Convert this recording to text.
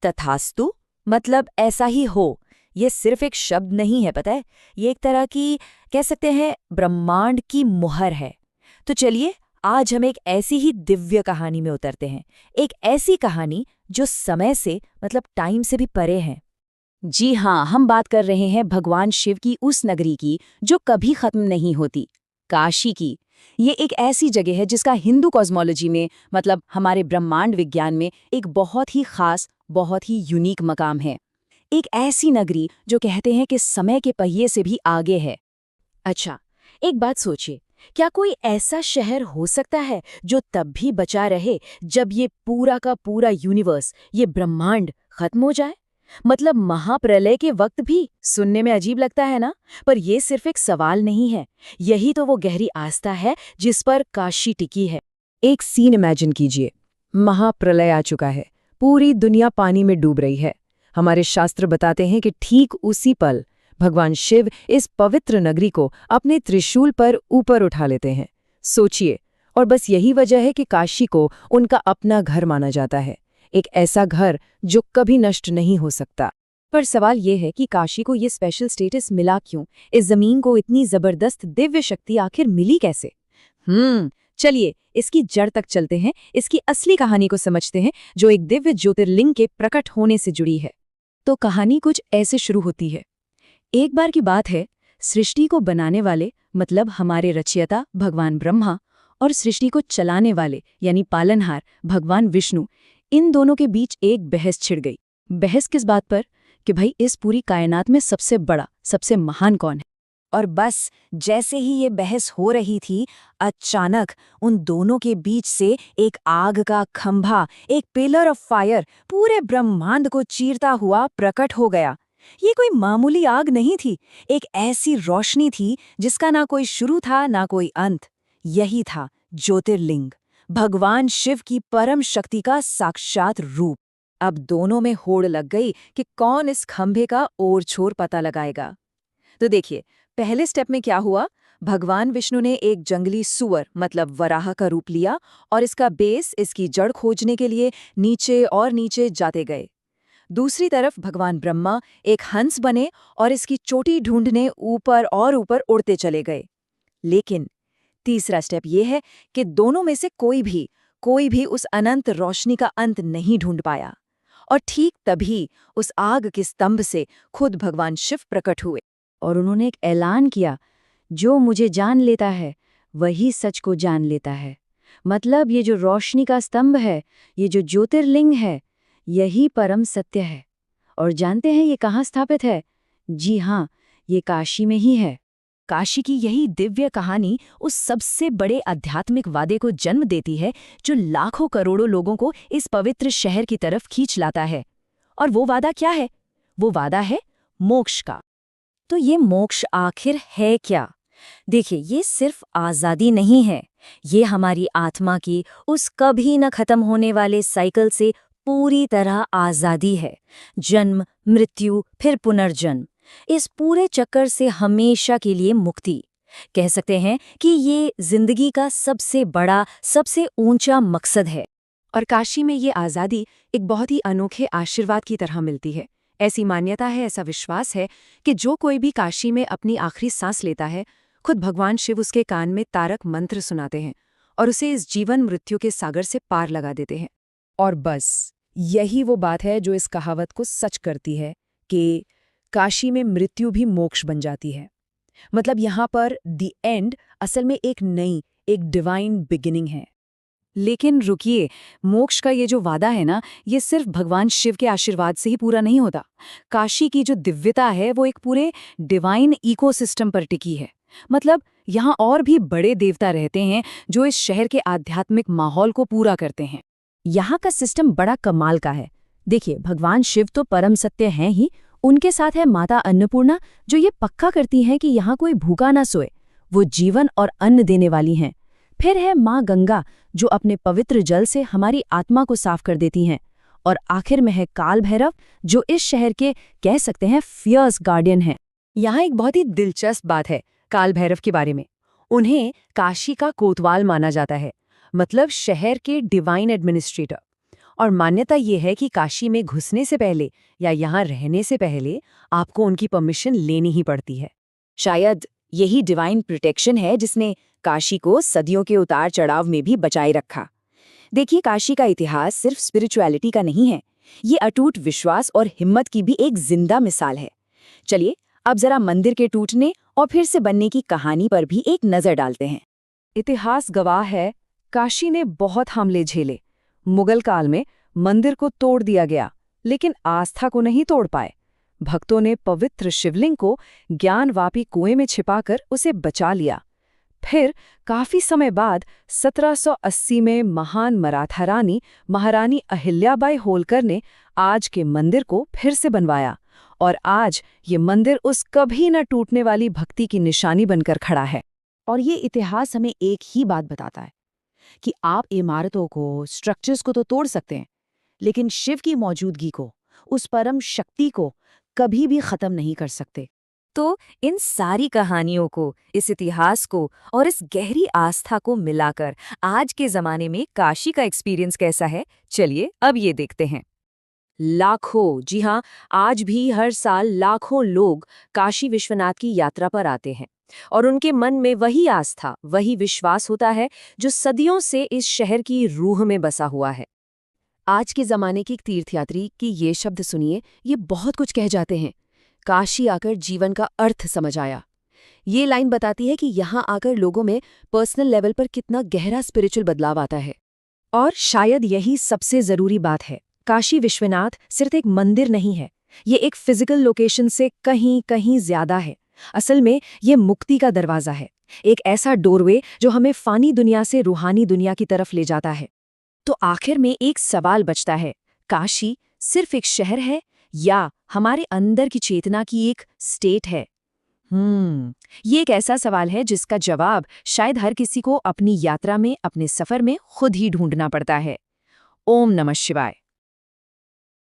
तथास्तु मतलब ऐसा ही हो, ये सिर्फ एक शब्द नहीं है, पता है, ये एक तरह की कह सकते हैं ब्रह्मांड की मुहर है। तो चलिए आज हम एक ऐसी ही दिव्य कहानी में उतरते हैं, एक ऐसी कहानी जो समय से मतलब टाइम से भी परे है। जी हाँ, हम बात कर रहे हैं भगवान शिव की उस नगरी की जो कभी खत्म नहीं होती, काशी की। ये एक ऐसी जगह है जिसका हिंदू कॉस्मोलॉजी में मतलब हमारे ब्रह्मांड विज्ञान में एक बहुत ही खास, बहुत ही यूनिक मकाम है। एक ऐसी नगरी जो कहते हैं कि समय के पहिए से भी आगे है। अच्छा, एक बात सोचिए, क्या कोई ऐसा शहर हो सकता है जो तब भी बचा रहे जब ये पूरा का पूरा यूनिवर्स, ये ब्रह्मांड खत्म हो जाए? मतलब महाप्रलय के वक्त भी। सुनने में अजीब लगता है ना, पर ये सिर्फ एक सवाल नहीं है, यही तो वो गहरी आस्था है जिस पर काशी टिकी है। एक सीन इमेजिन कीजिए, महाप्रलय आ चुका है, पूरी दुनिया पानी में डूब रही है। हमारे शास्त्र बताते हैं कि ठीक उसी पल भगवान शिव इस पवित्र नगरी को अपने त्रिशूल पर ऊपर उठा लेते हैं। सोचिए, और बस यही वजह है कि काशी को उनका अपना घर माना जाता है, एक ऐसा घर जो कभी नष्ट नहीं हो सकता। पर सवाल ये है कि काशी को ये स्पेशल स्टेटस मिला क्यों? इस जमीन को इतनी जबरदस्त दिव्य शक्ति आखिर मिली कैसे? चलिए इसकी जड़ तक चलते हैं, इसकी असली कहानी को समझते हैं जो एक दिव्य ज्योतिर्लिंग के प्रकट होने से जुड़ी है। तो कहानी कुछ ऐसे शुरू होती है। एक बार की बात है, सृष्टि को बनाने वाले मतलब हमारे रचयिता भगवान ब्रह्मा और सृष्टि को चलाने वाले यानी पालनहार भगवान विष्णु, इन दोनों के बीच एक बहस छिड़ गई। बहस किस बात पर? कि भाई इस पूरी कायनात में सबसे बड़ा, सबसे महान कौन है? और बस जैसे ही ये बहस हो रही थी, अचानक उन दोनों के बीच से एक आग का खंभा, एक पिलर ऑफ फायर पूरे ब्रह्मांड को चीरता हुआ प्रकट हो गया। ये कोई मामूली आग नहीं थी, एक ऐसी रोशनी थी जिसका ना कोई शुरू था ना कोई अंत। यही था ज्योतिर्लिंग, भगवान शिव की परम शक्ति का साक्षात रूप। अब दोनों में होड़ लग गई कि कौन इस खंभे का ओर छोर पता लगाएगा। तो देखिए, पहले स्टेप में क्या हुआ, भगवान विष्णु ने एक जंगली सुअर मतलब वराह का रूप लिया और इसका बेस, इसकी जड़ खोजने के लिए नीचे और नीचे जाते गए। दूसरी तरफ भगवान ब्रह्मा एक हंस बने और इसकी चोटी ढूंढने ऊपर और ऊपर उड़ते चले गए। लेकिन तीसरा स्टेप यह है कि दोनों में से कोई भी उस अनंत रोशनी का अंत नहीं ढूंढ पाया। और ठीक तभी उस आग के स्तंभ से खुद भगवान शिव प्रकट हुए और उन्होंने एक ऐलान किया, जो मुझे जान लेता है वही सच को जान लेता है। मतलब ये जो रोशनी का स्तंभ है, ये जो ज्योतिर्लिंग है, यही परम सत्य है। और जानते हैं ये कहाँ स्थापित है? जी हाँ, ये काशी में ही है। काशी की यही दिव्य कहानी उस सबसे बड़े आध्यात्मिक वादे को जन्म देती है जो लाखों करोड़ों लोगों को इस पवित्र शहर की तरफ खींच लाता है। और वो वादा क्या है? वो वादा है मोक्ष का। तो ये मोक्ष आखिर है क्या? देखिए, ये सिर्फ आज़ादी नहीं है, ये हमारी आत्मा की उस कभी न खत्म होने वाले साइकिल से पूरी तरह आज़ादी है। जन्म, मृत्यु, फिर पुनर्जन्म, इस पूरे चक्कर से हमेशा के लिए मुक्ति। कह सकते हैं कि ये जिंदगी का सबसे बड़ा, सबसे ऊंचा मकसद है। और काशी में ये आज़ादी एक बहुत ही अनोखे आशीर्वाद की तरह मिलती है। ऐसी मान्यता है, ऐसा विश्वास है कि जो कोई भी काशी में अपनी आखिरी सांस लेता है, खुद भगवान शिव उसके कान में तारक मंत्र सुनाते हैं और उसे इस जीवन मृत्यु के सागर से पार लगा देते हैं। और बस यही वो बात है जो इस कहावत को सच करती है कि काशी में मृत्यु भी मोक्ष बन जाती है। मतलब यहाँ पर द एंड असल में एक नई, एक डिवाइन बिगिनिंग है। लेकिन रुकिए, मोक्ष का ये जो वादा है ना, ये सिर्फ भगवान शिव के आशीर्वाद से ही पूरा नहीं होता। काशी की जो दिव्यता है वो एक पूरे डिवाइन इकोसिस्टम पर टिकी है। मतलब यहाँ और भी बड़े देवता रहते हैं जो इस शहर के आध्यात्मिक माहौल को पूरा करते हैं। यहाँ का सिस्टम बड़ा कमाल का है। देखिए, भगवान शिव तो परम सत्य हैं ही, उनके साथ है माता अन्नपूर्णा जो ये पक्का करती हैं कि यहाँ कोई भूखा ना सोए, वो जीवन और अन्न देने वाली हैं। फिर है माँ गंगा जो अपने पवित्र जल से हमारी आत्मा को साफ कर देती हैं। और आखिर में है काल भैरव जो इस शहर के कह सकते हैं फियर्स गार्डियन हैं। यहाँ एक बहुत ही दिलचस्प बात है काल भैरव के बारे में। उन्हें काशी का कोतवाल माना जाता है, मतलब शहर के डिवाइन एडमिनिस्ट्रेटर। और मान्यता ये है कि काशी में घुसने से पहले या यहाँ रहने से पहले आपको उनकी परमिशन लेनी ही पड़ती है। शायद यही डिवाइन प्रोटेक्शन है जिसने काशी को सदियों के उतार चढ़ाव में भी बचाए रखा। देखिए, काशी का इतिहास सिर्फ स्पिरिचुअलिटी का नहीं है, ये अटूट विश्वास और हिम्मत की भी एक जिंदा मिसाल है। चलिए अब जरा मंदिर के टूटने और फिर से बनने की कहानी पर भी एक नजर डालते हैं। इतिहास गवाह है, काशी ने बहुत हमले झेले। मुगल काल में मंदिर को तोड़ दिया गया, लेकिन आस्था को नहीं तोड़ पाए। भक्तों ने पवित्र शिवलिंग को ज्ञानवापी कुएं में छिपाकर उसे बचा लिया। फिर काफी समय बाद 1780 में महान मराठा रानी महारानी अहिल्याबाई होलकर ने आज के मंदिर को फिर से बनवाया, और आज ये मंदिर उस कभी न टूटने वाली भक्ति की निशानी बनकर खड़ा है। और ये इतिहास हमें एक ही बात बताता है कि आप इमारतों को, स्ट्रक्चर्स को तो तोड़ सकते हैं, लेकिन शिव की मौजूदगी को, उस परम शक्ति को कभी भी खत्म नहीं कर सकते। तो इन सारी कहानियों को, इस इतिहास को और इस गहरी आस्था को मिलाकर आज के जमाने में काशी का एक्सपीरियंस कैसा है, चलिए अब ये देखते हैं। लाखों, जी हाँ, आज भी हर साल लाखों लोग काशी विश्वनाथ की यात्रा पर आते हैं और उनके मन में वही आस्था, वही विश्वास होता है जो सदियों से इस शहर की रूह में बसा हुआ है। आज के जमाने की तीर्थयात्री की ये शब्द सुनिए, ये बहुत कुछ कह जाते हैं। काशी आकर जीवन का अर्थ समझ आया। ये लाइन बताती है कि यहाँ आकर लोगों में पर्सनल लेवल पर कितना गहरा स्पिरिचुअल बदलाव आता है। और शायद यही सबसे जरूरी बात है, काशी विश्वनाथ सिर्फ एक मंदिर नहीं है, ये एक फिजिकल लोकेशन से कहीं कहीं ज्यादा है। असल में ये मुक्ति का दरवाजा है, एक ऐसा डोरवे जो हमें फानी दुनिया से रूहानी दुनिया की तरफ ले जाता है। तो आखिर में एक सवाल बचता है, काशी सिर्फ एक शहर है या हमारे अंदर की चेतना की एक स्टेट है? ये एक ऐसा सवाल है जिसका जवाब शायद हर किसी को अपनी यात्रा में, अपने सफर में खुद ही ढूंढना पड़ता है। ओम नमः शिवाय।